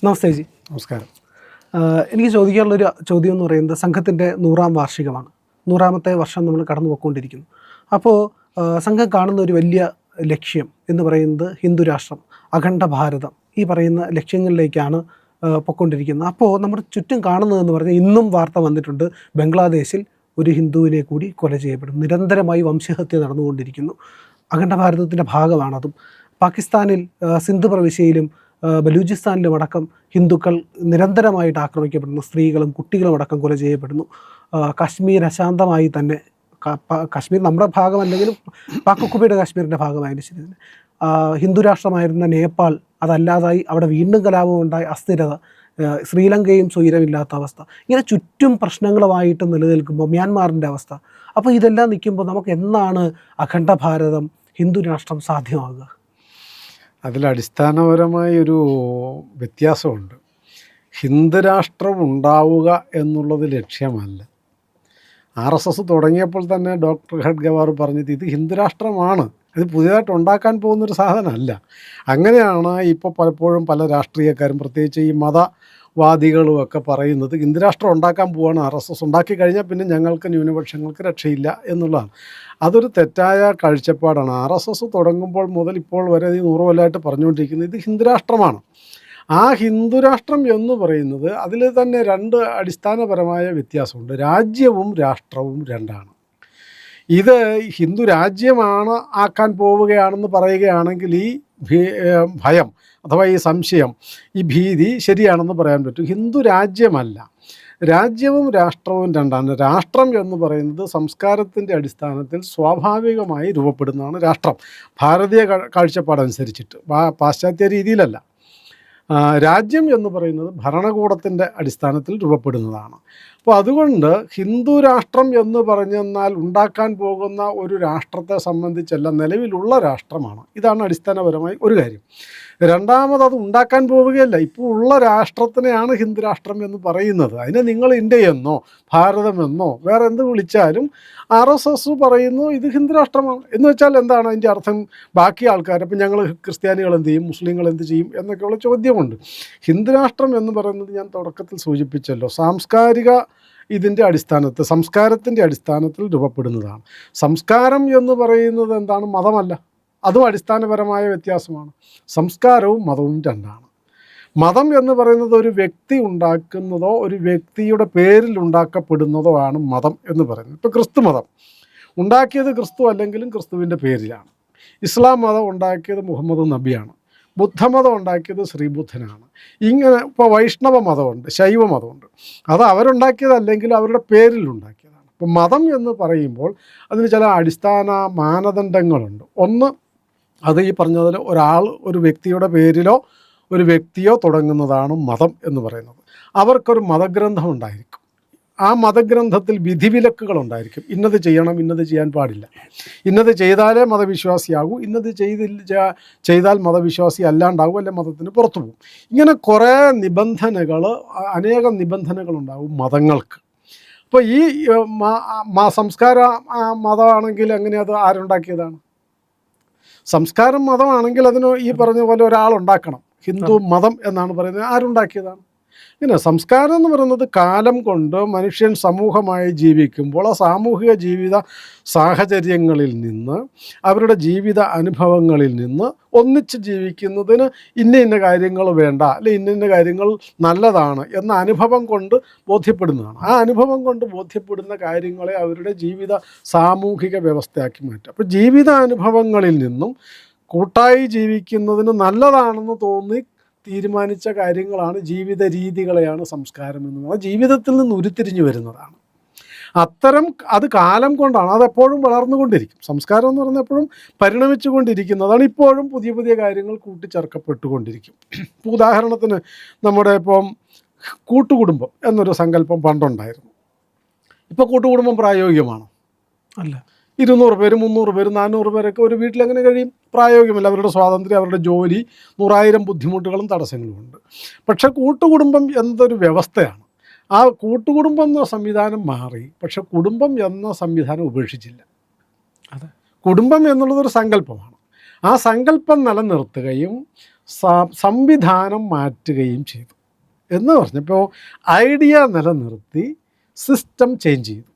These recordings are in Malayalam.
നമസ്തേ ജി. നമസ്കാരം. എനിക്ക് ചോദിക്കാനുള്ളൊരു ചോദ്യം എന്ന് പറയുന്നത് സംഘത്തിൻ്റെ 100ാം വാർഷികമാണ്. 100ാമത്തെ വർഷം നമ്മൾ കടന്നു പോയിക്കൊണ്ടിരിക്കുന്നു. അപ്പോൾ സംഘം കാണുന്ന ഒരു വലിയ ലക്ഷ്യം എന്ന് പറയുന്നത് ഹിന്ദു രാഷ്ട്രം, അഖണ്ഡ ഭാരതം, ഈ പറയുന്ന ലക്ഷ്യങ്ങളിലേക്കാണ് പൊയ്ക്കൊണ്ടിരിക്കുന്നത്. അപ്പോൾ നമ്മുടെ ചുറ്റും കാണുന്നതെന്ന് പറഞ്ഞാൽ ഇന്നും വാർത്ത വന്നിട്ടുണ്ട്, ബംഗ്ലാദേശിൽ ഒരു ഹിന്ദുവിനെ കൂടി കൊല ചെയ്യപ്പെടും. നിരന്തരമായി വംശഹത്യ നടന്നുകൊണ്ടിരിക്കുന്നു. അഖണ്ഡ ഭാരതത്തിൻ്റെ ഭാഗമാണതും. പാകിസ്ഥാനിൽ സിന്ധ് പ്രവിശ്യയിലും ബലൂചിസ്ഥാനിലും അടക്കം ഹിന്ദുക്കൾ നിരന്തരമായിട്ട് ആക്രമിക്കപ്പെടുന്നു. സ്ത്രീകളും കുട്ടികളും അടക്കം കൊല ചെയ്യപ്പെടുന്നു. കാശ്മീർ അശാന്തമായി തന്നെ, കാശ്മീർ നമ്മുടെ ഭാഗമല്ലെങ്കിലും പാക് ഒക്കുപൈഡ് കാശ്മീരിൻ്റെ ഭാഗമായാലും ശരി തന്നെ, ഹിന്ദു രാഷ്ട്രമായിരുന്ന നേപ്പാൾ അതല്ലാതായി അവിടെ വീണ്ടും കലാപം ഉണ്ടായി, അസ്ഥിരത, ശ്രീലങ്കയും സ്വൈരമില്ലാത്ത അവസ്ഥ, ഇങ്ങനെ ചുറ്റും പ്രശ്നങ്ങളുമായിട്ട് നിലനിൽക്കുമ്പോൾ മ്യാൻമാറിൻ്റെ അവസ്ഥ. അപ്പോൾ ഇതെല്ലാം നിൽക്കുമ്പോൾ നമുക്ക് എന്നാണ് അഖണ്ഡ ഭാരതം, ഹിന്ദു രാഷ്ട്രം സാധ്യമാകുക? അതിലടിസ്ഥാനപരമായൊരു വ്യത്യാസമുണ്ട്. ഹിന്ദുരാഷ്ട്രം ഉണ്ടാവുക എന്നുള്ളത് ലക്ഷ്യമല്ല. RSS തുടങ്ങിയപ്പോൾ തന്നെ ഡോക്ടർ ഖഡ്ഗവാർ പറഞ്ഞത് ഇത് ഹിന്ദുരാഷ്ട്രമാണ്, ഇത് പുതിയതായിട്ട് ഉണ്ടാക്കാൻ പോകുന്നൊരു സാധനമല്ല. അങ്ങനെയാണ് ഇപ്പോൾ പലപ്പോഴും പല രാഷ്ട്രീയക്കാരും, പ്രത്യേകിച്ച് ഈ മതവാദികളും ഒക്കെ പറയുന്നത് ഹിന്ദുരാഷ്ട്രം ഉണ്ടാക്കാൻ പോവുകയാണ് RSS, ഉണ്ടാക്കി കഴിഞ്ഞാൽ പിന്നെ ഞങ്ങൾക്ക് ന്യൂനപക്ഷങ്ങൾക്ക് രക്ഷയില്ല എന്നുള്ളതാണ്. അതൊരു തെറ്റായ കാഴ്ചപ്പാടാണ്. RSS തുടങ്ങുമ്പോൾ മുതൽ ഇപ്പോൾ വരെ 100 കൊല്ലമായിട്ട് പറഞ്ഞുകൊണ്ടിരിക്കുന്നത് ഇത് ഹിന്ദുരാഷ്ട്രമാണ്. ആ ഹിന്ദുരാഷ്ട്രം എന്ന് പറയുന്നത് അതിൽ തന്നെ രണ്ട് അടിസ്ഥാനപരമായ വ്യത്യാസമുണ്ട്. രാജ്യവും രാഷ്ട്രവും രണ്ടാണ്. ഇത് ഹിന്ദു രാജ്യമാണ് ആക്കാൻ പോവുകയാണെന്ന് പറയുകയാണെങ്കിൽ ഈ ഭയം അഥവാ ഈ സംശയം, ഈ ഭീതി ശരിയാണെന്ന് പറയാൻ പറ്റും. ഹിന്ദു രാജ്യമല്ല, രാജ്യവും രാഷ്ട്രവും രണ്ടാണ്. രാഷ്ട്രം എന്ന് പറയുന്നത് സംസ്കാരത്തിൻ്റെ അടിസ്ഥാനത്തിൽ സ്വാഭാവികമായി രൂപപ്പെടുന്നതാണ് രാഷ്ട്രം, ഭാരതീയ കാഴ്ചപ്പാടനുസരിച്ചിട്ട്, പാശ്ചാത്യ രീതിയിലല്ല. രാജ്യം എന്ന് പറയുന്നത് ഭരണകൂടത്തിൻ്റെ അടിസ്ഥാനത്തിൽ രൂപപ്പെടുന്നതാണ്. അപ്പോൾ അതുകൊണ്ട് ഹിന്ദു രാഷ്ട്രം എന്ന് പറഞ്ഞെന്നാൽ ഉണ്ടാക്കാൻ പോകുന്ന ഒരു രാഷ്ട്രത്തെ സംബന്ധിച്ചല്ല, നിലവിലുള്ള രാഷ്ട്രമാണ്. ഇതാണ് അടിസ്ഥാനപരമായി ഒരു കാര്യം. രണ്ടാമത് അത് ഉണ്ടാക്കാൻ പോവുകയല്ല, ഇപ്പോൾ ഉള്ള രാഷ്ട്രത്തിനെയാണ് ഹിന്ദു രാഷ്ട്രം എന്ന് പറയുന്നത്. അതിനെ നിങ്ങൾ ഇന്ത്യയെന്നോ ഭാരതമെന്നോ വേറെ എന്ത് വിളിച്ചാലും RSS പറയുന്നു ഇത് ഹിന്ദു രാഷ്ട്രമാണ്. എന്ന് വെച്ചാൽ എന്താണ് അതിൻ്റെ അർത്ഥം? ബാക്കി ആൾക്കാർ, അപ്പം ഞങ്ങൾ ക്രിസ്ത്യാനികൾ എന്ത് ചെയ്യും, മുസ്ലിങ്ങൾ എന്ത് ചെയ്യും എന്നൊക്കെയുള്ള ചോദ്യമുണ്ട്. ഹിന്ദു രാഷ്ട്രം എന്ന് പറയുന്നത് ഞാൻ തുടക്കത്തിൽ സൂചിപ്പിച്ചല്ലോ, സാംസ്കാരിക ഇതിൻ്റെ അടിസ്ഥാനത്തിൽ, സംസ്കാരത്തിൻ്റെ അടിസ്ഥാനത്തിൽ രൂപപ്പെടുന്നതാണ്. സംസ്കാരം എന്ന് പറയുന്നത് എന്താണ്? മതമല്ല, അതും അടിസ്ഥാനപരമായ വ്യത്യാസമാണ്. സംസ്കാരവും മതവും രണ്ടാണ്. മതം എന്ന് പറയുന്നത് ഒരു വ്യക്തി ഉണ്ടാക്കുന്നതോ ഒരു വ്യക്തിയുടെ പേരിൽ ഉണ്ടാക്കപ്പെടുന്നതോ ആണ് മതം എന്ന് പറയുന്നത്. ഇപ്പോൾ ക്രിസ്തു മതം ഉണ്ടാക്കിയത് ക്രിസ്തു അല്ലെങ്കിലും ക്രിസ്തുവിൻ്റെ പേരിലാണ്. ഇസ്ലാം മതം ഉണ്ടാക്കിയത് മുഹമ്മദ് നബിയാണ്. ബുദ്ധമതം ഉണ്ടാക്കിയത് ശ്രീബുദ്ധനാണ്. ഇങ്ങനെ ഇപ്പോൾ വൈഷ്ണവ മതമുണ്ട്, ശൈവ മതമുണ്ട്, അത് അവരുണ്ടാക്കിയതല്ലെങ്കിൽ അവരുടെ പേരിൽ ഉണ്ടാക്കിയതാണ്. ഇപ്പോൾ മതം എന്ന് പറയുമ്പോൾ അതിന് ചില അടിസ്ഥാന മാനദണ്ഡങ്ങളുണ്ട്. ഒന്ന്, അത് ഈ പറഞ്ഞതിൽ ഒരാൾ ഒരു വ്യക്തിയുടെ പേരിലോ ഒരു വ്യക്തിയോ തുടങ്ങുന്നതാണ് മതം എന്ന് പറയുന്നത്. അവർക്കൊരു മതഗ്രന്ഥം ഉണ്ടായിരിക്കും. ആ മതഗ്രന്ഥത്തിൽ വിധിവിലക്കുകളുണ്ടായിരിക്കും. ഇന്നത് ചെയ്യണം, ഇന്നത് ചെയ്യാൻ പാടില്ല, ഇന്നത് ചെയ്താലേ മതവിശ്വാസിയാകൂ, ഇന്നത് ചെയ്താൽ മതവിശ്വാസി അല്ലാണ്ടാകും, അല്ലെ മതത്തിന് പുറത്തു പോകും. ഇങ്ങനെ കുറേ നിബന്ധനകൾ, അനേകം നിബന്ധനകളുണ്ടാകും മതങ്ങൾക്ക്. അപ്പോൾ ഈ സംസ്കാര മതമാണെങ്കിൽ എങ്ങനെ, അത് ആരുണ്ടാക്കിയതാണ്? സംസ്കാരം മതമാണെങ്കിൽ അതിന് ഈ പറഞ്ഞ പോലെ ഒരാളുണ്ടാക്കണം. ഹിന്ദു മതം എന്നാണ് പറയുന്നത്, ആരുണ്ടാക്കിയതാണ്? ഇങ്ങനെ സംസ്കാരം എന്ന് പറയുന്നത് കാലം കൊണ്ട് മനുഷ്യൻ സമൂഹമായി ജീവിക്കുമ്പോൾ ആ സാമൂഹിക ജീവിത സാഹചര്യങ്ങളിൽ നിന്ന്, അവരുടെ ജീവിത അനുഭവങ്ങളിൽ നിന്ന് ഒന്നിച്ച് ജീവിക്കുന്നതിന് ഇന്ന കാര്യങ്ങൾ വേണ്ട, അല്ലെ ഇന്ന കാര്യങ്ങൾ നല്ലതാണ് എന്ന അനുഭവം കൊണ്ട് ബോധ്യപ്പെടുന്നതാണ്. ആ അനുഭവം കൊണ്ട് ബോധ്യപ്പെടുന്ന കാര്യങ്ങളെ അവരുടെ ജീവിത സാമൂഹിക വ്യവസ്ഥയാക്കി മാറ്റുക. അപ്പോൾ ജീവിത അനുഭവങ്ങളിൽ നിന്നും കൂട്ടായി ജീവിക്കുന്നതിന് നല്ലതാണെന്ന് തോന്നി തീരുമാനിച്ച കാര്യങ്ങളാണ്, ജീവിത രീതികളെയാണ് സംസ്കാരം എന്ന് പറയുന്നത്. ജീവിതത്തിൽ നിന്ന് ഉരുത്തിരിഞ്ഞു വരുന്നതാണ്. അത് കാലം കൊണ്ടാണ്, അതെപ്പോഴും വളർന്നുകൊണ്ടിരിക്കും. സംസ്കാരം എന്ന് പറഞ്ഞാൽ എപ്പോഴും പരിണമിച്ചു കൊണ്ടിരിക്കുന്നതാണ്. ഇപ്പോഴും പുതിയ പുതിയ കാര്യങ്ങൾ കൂട്ടിച്ചേർക്കപ്പെട്ടുകൊണ്ടിരിക്കും. ഉദാഹരണത്തിന് നമ്മുടെ ഇപ്പം കൂട്ടുകുടുംബം എന്നൊരു സങ്കല്പം പണ്ടുണ്ടായിരുന്നു. ഇപ്പോൾ കൂട്ടുകുടുംബം പ്രായോഗികമാണോ? അല്ല. 200 പേര്, 300 പേര്, 400 പേരൊക്കെ ഒരു വീട്ടിലെങ്ങനെ കഴിയും? പ്രായോഗികമല്ല. അവരുടെ സ്വാതന്ത്ര്യം, അവരുടെ ജോലി, 100,000 ബുദ്ധിമുട്ടുകളും തടസ്സങ്ങളും ഉണ്ട്. പക്ഷേ കൂട്ടുകുടുംബം എന്നതൊരു വ്യവസ്ഥയാണ്. ആ കൂട്ടുകുടുംബം എന്ന സംവിധാനം മാറി, പക്ഷെ കുടുംബം എന്ന സംവിധാനം ഉപേക്ഷിച്ചില്ല. കുടുംബം എന്നുള്ളതൊരു സങ്കല്പമാണ്. ആ സങ്കല്പം നിലനിർത്തുകയും സംവിധാനം മാറ്റുകയും ചെയ്തു എന്ന് പറഞ്ഞപ്പോൾ ഐഡിയ നിലനിർത്തി സിസ്റ്റം ചേഞ്ച് ചെയ്തു.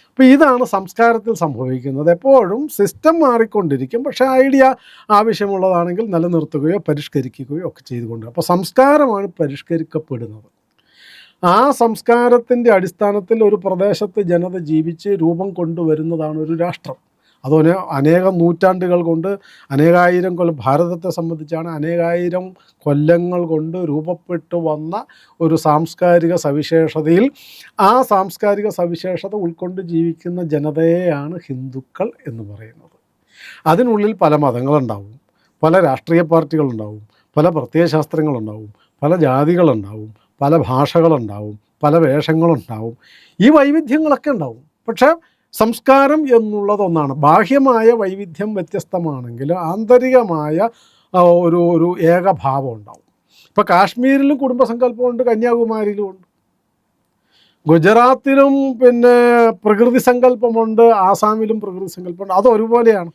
അപ്പോൾ ഇതാണ് സംസ്കാരത്തിൽ സംഭവിക്കുന്നത്. എപ്പോഴും സിസ്റ്റം മാറിക്കൊണ്ടിരിക്കും, പക്ഷേ ഐഡിയ ആവശ്യമുള്ളതാണെങ്കിൽ നിലനിർത്തുകയോ പരിഷ്കരിക്കുകയോ ഒക്കെ ചെയ്തുകൊണ്ട്. അപ്പോൾ സംസ്കാരമാണ് പരിഷ്കരിക്കപ്പെടുന്നത്. ആ സംസ്കാരത്തിൻ്റെ അടിസ്ഥാനത്തിൽ ഒരു പ്രദേശത്ത് ജനത ജീവിച്ച് രൂപം കൊണ്ടുവരുന്നതാണ് ഒരു രാഷ്ട്രം. അതുപോലെ അനേകം നൂറ്റാണ്ടുകൾ കൊണ്ട് അനേകായിരം കൊല്ലം, ഭാരതത്തെ സംബന്ധിച്ചാണ് അനേകായിരം കൊല്ലങ്ങൾ കൊണ്ട് രൂപപ്പെട്ടു വന്ന ഒരു സാംസ്കാരിക സവിശേഷതയിൽ ആ സാംസ്കാരിക സവിശേഷത ഉൾക്കൊണ്ട് ജീവിക്കുന്ന ജനതയെയാണ് ഹിന്ദുക്കൾ എന്ന് പറയുന്നത്. അതിനുള്ളിൽ പല മതങ്ങളുണ്ടാവും, പല രാഷ്ട്രീയ പാർട്ടികളുണ്ടാവും, പല പ്രത്യയശാസ്ത്രങ്ങളുണ്ടാവും, പല ജാതികളുണ്ടാവും, പല ഭാഷകളുണ്ടാവും, പല വേഷങ്ങളുണ്ടാവും. ഈ വൈവിധ്യങ്ങളൊക്കെ ഉണ്ടാവും. പക്ഷേ സംസ്കാരം എന്നുള്ളതൊന്നാണ്. ബാഹ്യമായ വൈവിധ്യം വ്യത്യസ്തമാണെങ്കിൽ ആന്തരികമായ ഒരു ഏകഭാവം ഉണ്ടാവും. ഇപ്പോൾ കാശ്മീരിലും കുടുംബസങ്കല്പമുണ്ട്, കന്യാകുമാരിയിലും ഉണ്ട്, ഗുജറാത്തിലും പിന്നെ പ്രകൃതി സങ്കല്പമുണ്ട്, ആസാമിലും പ്രകൃതി സങ്കല്പമുണ്ട്. അത് ഒരുപോലെയാണ്.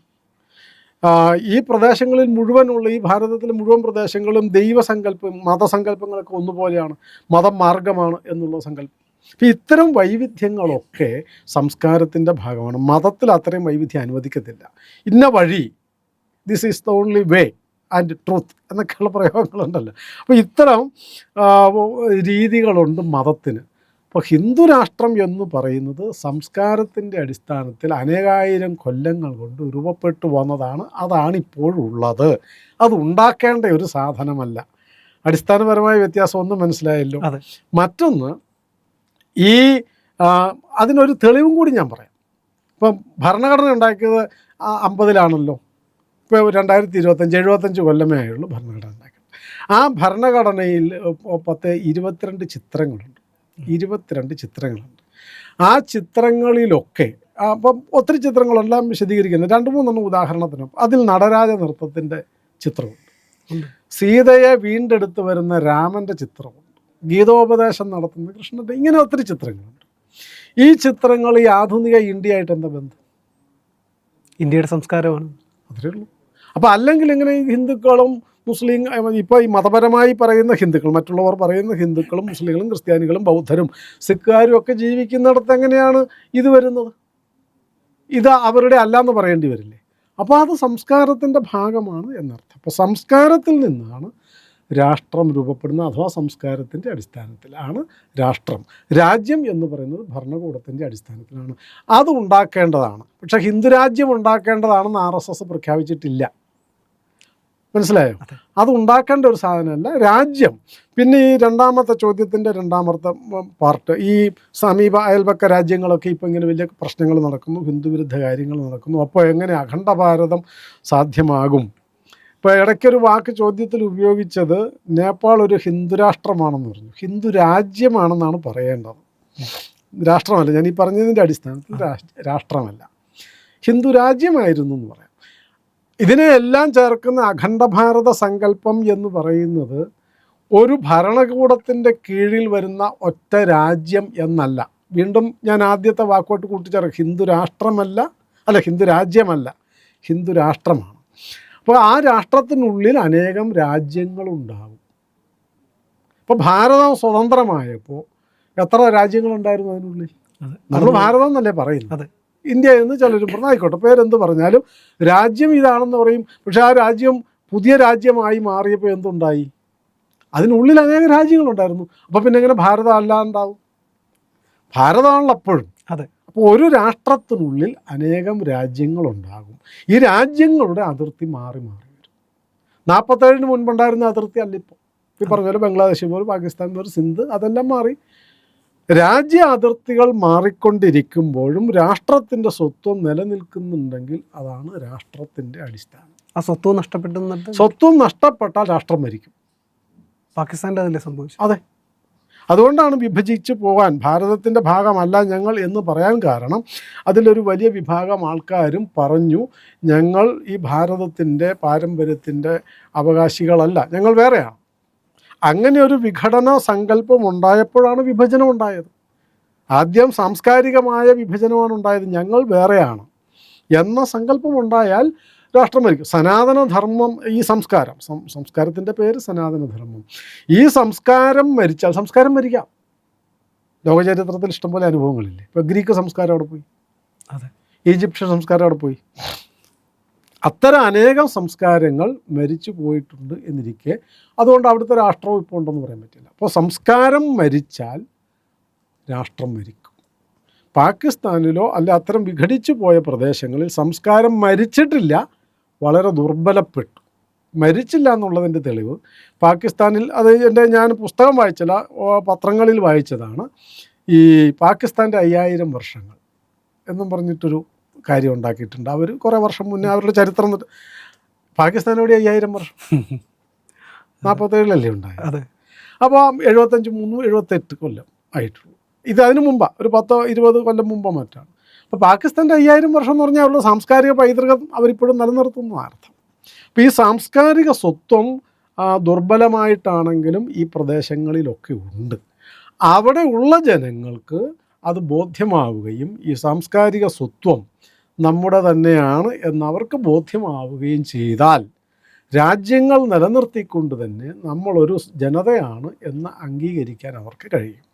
ഈ പ്രദേശങ്ങളിൽ മുഴുവനുള്ള, ഈ ഭാരതത്തിലെ മുഴുവൻ പ്രദേശങ്ങളും ദൈവസങ്കല്പം, മതസങ്കല്പങ്ങളൊക്കെ ഒന്നുപോലെയാണ്. മതം മാർഗമാണ് എന്നുള്ള സങ്കല്പം. അപ്പോൾ ഇത്തരം വൈവിധ്യങ്ങളൊക്കെ സംസ്കാരത്തിൻ്റെ ഭാഗമാണ്. മതത്തിൽ അത്രയും വൈവിധ്യം അനുവദിക്കത്തില്ല. ഇന്ന വഴി, this is the only way and truth എന്നൊക്കെയുള്ള പ്രയോഗങ്ങളുണ്ടല്ലോ. അപ്പോൾ ഇത്തരം രീതികളുണ്ട് മതത്തിന്. അപ്പോൾ ഹിന്ദു രാഷ്ട്രം എന്ന് പറയുന്നത് സംസ്കാരത്തിൻ്റെ അടിസ്ഥാനത്തിൽ അനേകായിരം കൊല്ലങ്ങൾ കൊണ്ട് രൂപപ്പെട്ടു വന്നതാണ്. അതാണിപ്പോഴുള്ളത്. അത് ഉണ്ടാക്കേണ്ട ഒരു സാധനമല്ല. അടിസ്ഥാനപരമായ വ്യത്യാസം ഒന്ന് മനസ്സിലായല്ലോ. മറ്റൊന്ന്, ഈ അതിനൊരു തെളിവും കൂടി ഞാൻ പറയാം. ഇപ്പം ഭരണഘടന ഉണ്ടാക്കിയത് 50-ലാണല്ലോ. ഇപ്പോൾ 2025 75 കൊല്ലമേ ആയുള്ളൂ ഭരണഘടന ഉണ്ടാക്കിയത്. ആ ഭരണഘടനയിൽ 22 ചിത്രങ്ങളുണ്ട്. 22 ചിത്രങ്ങളുണ്ട്. ആ ചിത്രങ്ങളിലൊക്കെ അപ്പം ഒത്തിരി ചിത്രങ്ങളെല്ലാം വിശദീകരിക്കുന്നത് 2-3 ഉദാഹരണത്തിന്. അതിൽ നടരാജ നൃത്തത്തിൻ്റെ ചിത്രമുണ്ട്, സീതയെ വീണ്ടെടുത്ത് വരുന്ന രാമൻ്റെ ചിത്രമുണ്ട്, ഗീതോപദേശം നടത്തുന്ന കൃഷ്ണൻ്റെ, ഇങ്ങനെ ഒത്തിരി ചിത്രങ്ങളുണ്ട്. ഈ ചിത്രങ്ങൾ ഈ ആധുനിക ഇന്ത്യയായിട്ട് എന്താ ബന്ധം? ഇന്ത്യയുടെ സംസ്കാരമാണ്, അത്രേ ഉള്ളൂ. അപ്പോൾ അല്ലെങ്കിൽ ഇങ്ങനെ ഹിന്ദുക്കളും മുസ്ലിം, ഇപ്പോൾ ഈ മതപരമായി പറയുന്ന ഹിന്ദുക്കൾ, മറ്റുള്ളവർ പറയുന്ന ഹിന്ദുക്കളും മുസ്ലിങ്ങളും ക്രിസ്ത്യാനികളും ബൗദ്ധരും സിഖുകാരും ഒക്കെ ജീവിക്കുന്നിടത്ത് എങ്ങനെയാണ് ഇത് വരുന്നത്? ഇത് അവരുടെ അല്ലാന്ന് പറയേണ്ടി വരില്ലേ? അപ്പോൾ അത് സംസ്കാരത്തിൻ്റെ ഭാഗമാണ് എന്നർത്ഥം. അപ്പോൾ സംസ്കാരത്തിൽ നിന്നാണ് രാഷ്ട്രം രൂപപ്പെടുന്ന, അഥവാ സംസ്കാരത്തിൻ്റെ അടിസ്ഥാനത്തിലാണ് രാഷ്ട്രം. രാജ്യം എന്ന് പറയുന്നത് ഭരണകൂടത്തിൻ്റെ അടിസ്ഥാനത്തിലാണ്. അത് ഉണ്ടാക്കേണ്ടതാണ്. പക്ഷേ ഹിന്ദുരാജ്യം ഉണ്ടാക്കേണ്ടതാണെന്ന് RSS പ്രഖ്യാപിച്ചിട്ടില്ല. മനസ്സിലായോ? അത് ഉണ്ടാക്കേണ്ട ഒരു സാധനമല്ല രാജ്യം. പിന്നെ ഈ രണ്ടാമത്തെ ചോദ്യത്തിൻ്റെ രണ്ടാമത്തെ പാർട്ട്, ഈ സമീപ അയൽപക്ക രാജ്യങ്ങളൊക്കെ ഇപ്പോൾ ഇങ്ങനെ വലിയ പ്രശ്നങ്ങൾ നടക്കുന്നു, ഹിന്ദുവിരുദ്ധ കാര്യങ്ങൾ നടക്കുന്നു. അപ്പോൾ എങ്ങനെ അഖണ്ഡ ഭാരതം സാധ്യമാകും? ഇപ്പോൾ ഇടയ്ക്കൊരു വാക്ക് ചോദ്യത്തിൽ ഉപയോഗിച്ചത് നേപ്പാൾ ഒരു ഹിന്ദു രാഷ്ട്രമാണെന്ന് പറഞ്ഞു. ഹിന്ദു രാജ്യമാണെന്നാണ് പറയേണ്ടത്, രാഷ്ട്രമല്ല. ഞാൻ ഈ പറഞ്ഞതിൻ്റെ അടിസ്ഥാനത്തിൽ രാഷ്ട്രമല്ല, ഹിന്ദു രാജ്യമായിരുന്നു എന്ന് പറയാം. ഇതിനെയെല്ലാം ചേർക്കുന്ന അഖണ്ഡ ഭാരത സങ്കല്പം എന്ന് പറയുന്നത് ഒരു ഭരണകൂടത്തിൻ്റെ കീഴിൽ വരുന്ന ഒറ്റ രാജ്യം എന്നല്ല. വീണ്ടും ഞാൻ ആദ്യത്തെ വാക്കോട്ട് കൂട്ടിച്ചേർക്കും, ഹിന്ദു രാഷ്ട്രമല്ല, ഹിന്ദു രാജ്യമല്ല, ഹിന്ദു രാഷ്ട്രമാണ്. അപ്പോൾ ആ രാഷ്ട്രത്തിനുള്ളിൽ അനേകം രാജ്യങ്ങളുണ്ടാകും. ഇപ്പോൾ ഭാരതം സ്വതന്ത്രമായപ്പോൾ എത്ര രാജ്യങ്ങളുണ്ടായിരുന്നു അതിനുള്ളിൽ? നമ്മൾ ഭാരതം എന്നല്ലേ പറയുന്നത്. ഇന്ത്യ എന്ന് ചിലരും പറഞ്ഞു, ആയിക്കോട്ടെ, പേരെന്ത് പറഞ്ഞാലും രാജ്യം ഇതാണെന്ന് പറയും. പക്ഷേ ആ രാജ്യം പുതിയ രാജ്യമായി മാറിയപ്പോൾ എന്തുണ്ടായി? അതിനുള്ളിൽ അനേകം രാജ്യങ്ങളുണ്ടായിരുന്നു. അപ്പോൾ പിന്നെ എങ്ങനെ ഭാരതം അല്ലാണ്ടാവും? ഭാരതമാണല്ലോ അപ്പോഴും. അപ്പോൾ ഒരു രാഷ്ട്രത്തിനുള്ളിൽ അനേകം രാജ്യങ്ങളുണ്ടാകും. ഈ രാജ്യങ്ങളുടെ അതിർത്തി മാറി മാറി വരും. 47-ന് മുൻപുണ്ടായിരുന്ന അതിർത്തി അല്ല ഇപ്പോൾ. ഈ പറഞ്ഞ പോലെ ബംഗ്ലാദേശ് പോലെ, പാകിസ്ഥാൻ പോലെ, സിന്ധ്, അതെല്ലാം മാറി. രാജ്യ അതിർത്തികൾ മാറിക്കൊണ്ടിരിക്കുമ്പോഴും രാഷ്ട്രത്തിൻ്റെ സ്വത്വം നിലനിൽക്കുന്നുണ്ടെങ്കിൽ അതാണ് രാഷ്ട്രത്തിൻ്റെ അടിസ്ഥാനം. ആ സ്വത്വം നഷ്ടപ്പെട്ടെന്നുണ്ട്. സ്വത്വം നഷ്ടപ്പെട്ടാൽ രാഷ്ട്രം മരിക്കും. പാകിസ്ഥാൻ്റെ അതിലെ സംഭവിച്ചു. അതെ, അതുകൊണ്ടാണ് വിഭജിച്ച് പോകാൻ, ഭാരതത്തിൻ്റെ ഭാഗമല്ല ഞങ്ങൾ എന്ന് പറയാൻ കാരണം, അതിലൊരു വലിയ വിഭാഗം ആൾക്കാരും പറഞ്ഞു, ഞങ്ങൾ ഈ ഭാരതത്തിൻ്റെ പാരമ്പര്യത്തിൻ്റെ അവകാശികളല്ല, ഞങ്ങൾ വേറെയാണ്. അങ്ങനെ ഒരു വിഘടന സങ്കല്പം ഉണ്ടായപ്പോഴാണ് വിഭജനം ഉണ്ടായത്. ആദ്യം സാംസ്കാരികമായ വിഭജനമാണ് ഉണ്ടായത്, ഞങ്ങൾ വേറെയാണ് എന്ന സങ്കല്പം ഉണ്ടായാൽ രാഷ്ട്രം മരിക്കും. സനാതനധർമ്മം, ഈ സംസ്കാരം, സംസ്കാരത്തിൻ്റെ പേര് സനാതനധർമ്മം. ഈ സംസ്കാരം മരിച്ചാൽ, സംസ്കാരം മരിക്കാം. ലോകചരിത്രത്തിൽ ഇഷ്ടംപോലെ അനുഭവങ്ങളില്ലേ. ഇപ്പോൾ ഗ്രീക്ക് സംസ്കാരം അവിടെ പോയി, അതെ, ഈജിപ്ഷ്യൻ സംസ്കാരം അവിടെ പോയി. അത്തരം അനേകം സംസ്കാരങ്ങൾ മരിച്ചു പോയിട്ടുണ്ട് എന്നിരിക്കെ അതുകൊണ്ട് അവിടുത്തെ രാഷ്ട്രവും ഇപ്പോൾ ഉണ്ടെന്ന് പറയാൻ പറ്റില്ല. അപ്പോൾ സംസ്കാരം മരിച്ചാൽ രാഷ്ട്രം മരിക്കും. പാകിസ്ഥാനിലോ അല്ല അത്തരം വിഘടിച്ചു പോയ പ്രദേശങ്ങളിൽ സംസ്കാരം മരിച്ചിട്ടില്ല, വളരെ ദുർബലപ്പെട്ടു. മരിച്ചില്ല എന്നുള്ളതിൻ്റെ തെളിവ് പാകിസ്ഥാനിൽ, അത് ഞാൻ പുസ്തകം വായിച്ചില്ല, പത്രങ്ങളിൽ വായിച്ചതാണ്. ഈ പാകിസ്ഥാൻ്റെ 5000 വർഷങ്ങൾ എന്നും പറഞ്ഞിട്ടൊരു കാര്യം ഉണ്ടാക്കിയിട്ടുണ്ട്. അവർ കുറേ വർഷം മുന്നേ അവരുടെ ചരിത്രം, പാകിസ്ഥാനോട് 5000 വർഷം 47 ഉണ്ടായത്. അതെ. അപ്പോൾ 78 കൊല്ലം ആയിട്ടുള്ളൂ. ഇത് അതിന് മുമ്പാണ്, ഒരു 10-20 കൊല്ലം മുമ്പ് മറ്റാണ്. അപ്പോൾ പാകിസ്ഥാൻ്റെ 5000 വർഷം എന്ന് പറഞ്ഞാൽ അവരുടെ സാംസ്കാരിക പൈതൃകം അവരിപ്പോഴും നിലനിർത്തുന്ന അർത്ഥം. അപ്പോൾ ഈ സാംസ്കാരിക സ്വത്വം ദുർബലമായിട്ടാണെങ്കിലും ഈ പ്രദേശങ്ങളിലൊക്കെ ഉണ്ട്. അവിടെ ഉള്ള ജനങ്ങൾക്ക് അത് ബോധ്യമാവുകയും ഈ സാംസ്കാരിക സ്വത്വം നമ്മുടെ തന്നെയാണ് എന്നവർക്ക് ബോധ്യമാവുകയും ചെയ്താൽ രാജ്യങ്ങൾ നിലനിർത്തിക്കൊണ്ട് തന്നെ നമ്മളൊരു ജനതയാണ് എന്ന് അംഗീകരിക്കാൻ അവർക്ക് കഴിയും.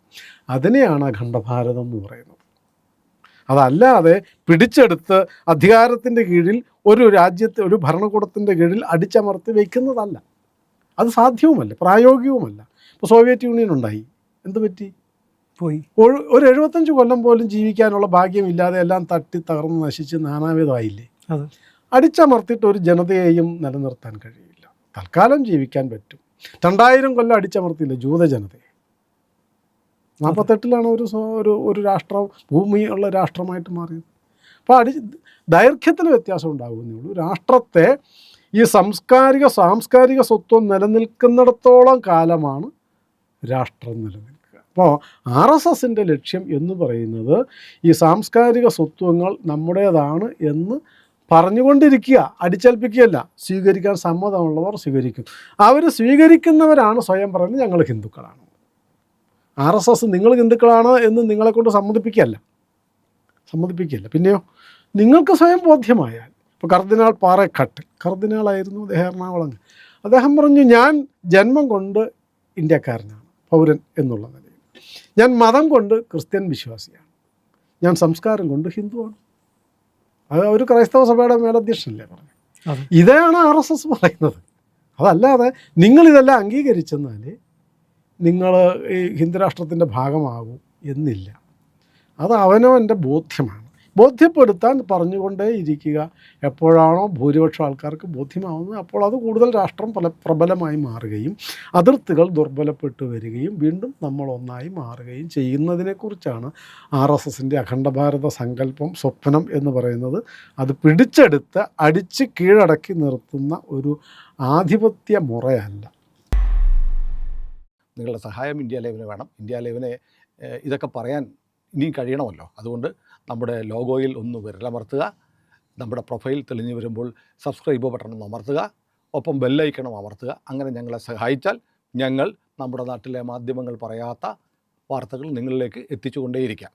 അതിനെയാണ് അഖണ്ഡഭാരതം എന്ന് പറയുന്നത്. അതല്ലാതെ പിടിച്ചെടുത്ത് അധികാരത്തിൻ്റെ കീഴിൽ ഒരു രാജ്യത്തെ, ഒരു ഭരണകൂടത്തിൻ്റെ കീഴിൽ അടിച്ചമർത്തി വയ്ക്കുന്നതല്ല. അത് സാധ്യവുമല്ല, പ്രായോഗികവുമല്ല. ഇപ്പോൾ സോവിയറ്റ് യൂണിയൻ ഉണ്ടായി, എന്ത് പറ്റി? പോയി. ഒരു 75 കൊല്ലം പോലും ജീവിക്കാനുള്ള ഭാഗ്യമില്ലാതെ എല്ലാം തട്ടി തകർന്ന് നശിച്ച് നാനാവിധമായില്ലേ. അടിച്ചമർത്തിയിട്ട് ഒരു ജനതയെയും നിലനിർത്താൻ കഴിയില്ല. തൽക്കാലം ജീവിക്കാൻ പറ്റും. 2000 കൊല്ലം അടിച്ചമർത്തിയില്ല ജൂതജനതയെ. 48-ലാണ് ഒരു രാഷ്ട്രം, ഭൂമിയുള്ള രാഷ്ട്രമായിട്ട് മാറിയത്. അപ്പോൾ ദൈർഘ്യത്തിൽ വ്യത്യാസം ഉണ്ടാകുന്നേ ഉള്ളൂ. രാഷ്ട്രത്തെ ഈ സാംസ്കാരിക സ്വത്വം നിലനിൽക്കുന്നിടത്തോളം കാലമാണ് രാഷ്ട്രം നിലനിൽക്കുക. അപ്പോൾ RSSൻ്റെ ലക്ഷ്യം എന്ന് പറയുന്നത് ഈ സാംസ്കാരിക സ്വത്വങ്ങൾ നമ്മുടേതാണ് എന്ന് പറഞ്ഞുകൊണ്ടിരിക്കുക, അടിച്ചേൽപ്പിക്കുകയല്ല. സ്വീകരിക്കാൻ സമ്മതമുള്ളവർ സ്വീകരിക്കും. അവർ സ്വീകരിക്കുന്നവരാണ് സ്വയം പറയുന്നത് ഞങ്ങൾ ഹിന്ദുക്കളാണ്. RSS നിങ്ങൾ ഹിന്ദുക്കളാണ് എന്ന് നിങ്ങളെക്കൊണ്ട് സമ്മതിപ്പിക്കുകയല്ല. പിന്നെയോ നിങ്ങൾക്ക് സ്വയം ബോധ്യമായാൽ, ഇപ്പോൾ കർദിനാൾ പാറേക്കാട്ടിൽ, കർദിനാളായിരുന്നു അദ്ദേഹം, എറണാകുളം, അദ്ദേഹം പറഞ്ഞു ഞാൻ ജന്മം കൊണ്ട് ഇന്ത്യക്കാരനാണ്, പൗരൻ എന്നുള്ള നിലയിൽ. ഞാൻ മതം കൊണ്ട് ക്രിസ്ത്യൻ വിശ്വാസിയാണ്, ഞാൻ സംസ്കാരം കൊണ്ട് ഹിന്ദുവാണ്. അത് ഒരു ക്രൈസ്തവ സഭയുടെ മേലധ്യക്ഷനല്ലേ പറഞ്ഞു. ഇതാണ് RSS പറയുന്നത്. അതല്ലാതെ നിങ്ങളിതെല്ലാം അംഗീകരിച്ചെന്നാൽ നിങ്ങൾ ഈ ഹിന്ദുരാഷ്ട്രത്തിൻ്റെ ഭാഗമാകൂ എന്നില്ല. അത് അവനവൻ്റെ ബോധ്യമാണ്. ബോധ്യപ്പെടുത്താൻ പറഞ്ഞുകൊണ്ടേ ഇരിക്കുക. എപ്പോഴാണോ ഭൂരിപക്ഷം ആൾക്കാർക്ക് ബോധ്യമാവുന്നത് അപ്പോൾ അത് കൂടുതൽ രാഷ്ട്രം പ്രബലമായി മാറുകയും അതിർത്തികൾ ദുർബലപ്പെട്ടു വരികയും വീണ്ടും നമ്മൾ ഒന്നായി മാറുകയും ചെയ്യുന്നതിനെക്കുറിച്ചാണ് RSSൻ്റെ അഖണ്ഡഭാരത സങ്കല്പം, സ്വപ്നം എന്ന് പറയുന്നത്. അത് പിടിച്ചെടുത്ത് അടിച്ച് കീഴടക്കി നിർത്തുന്ന ഒരു ആധിപത്യ മുറയല്ല. നിങ്ങളുടെ സഹായം ഇന്ത്യ ലൈവിന് വേണം. ഇന്ത്യ ലൈവിനെ ഇതൊക്കെ പറയാൻ ഇനിയും കഴിയണമല്ലോ. അതുകൊണ്ട് നമ്മുടെ ലോഗോയിൽ ഒന്ന് വിരലമർത്തുക, നമ്മുടെ പ്രൊഫൈൽ തെളിഞ്ഞു വരുമ്പോൾ സബ്സ്ക്രൈബ് ബട്ടൺ ഒന്ന് അമർത്തുക, ഒപ്പം ബെല്ലൈക്കണം അമർത്തുക. അങ്ങനെ ഞങ്ങളെ സഹായിച്ചാൽ ഞങ്ങൾ നമ്മുടെ നാട്ടിലെ മാധ്യമങ്ങൾ പറയാത്ത വാർത്തകൾ നിങ്ങളിലേക്ക് എത്തിച്ചുകൊണ്ടേയിരിക്കാം.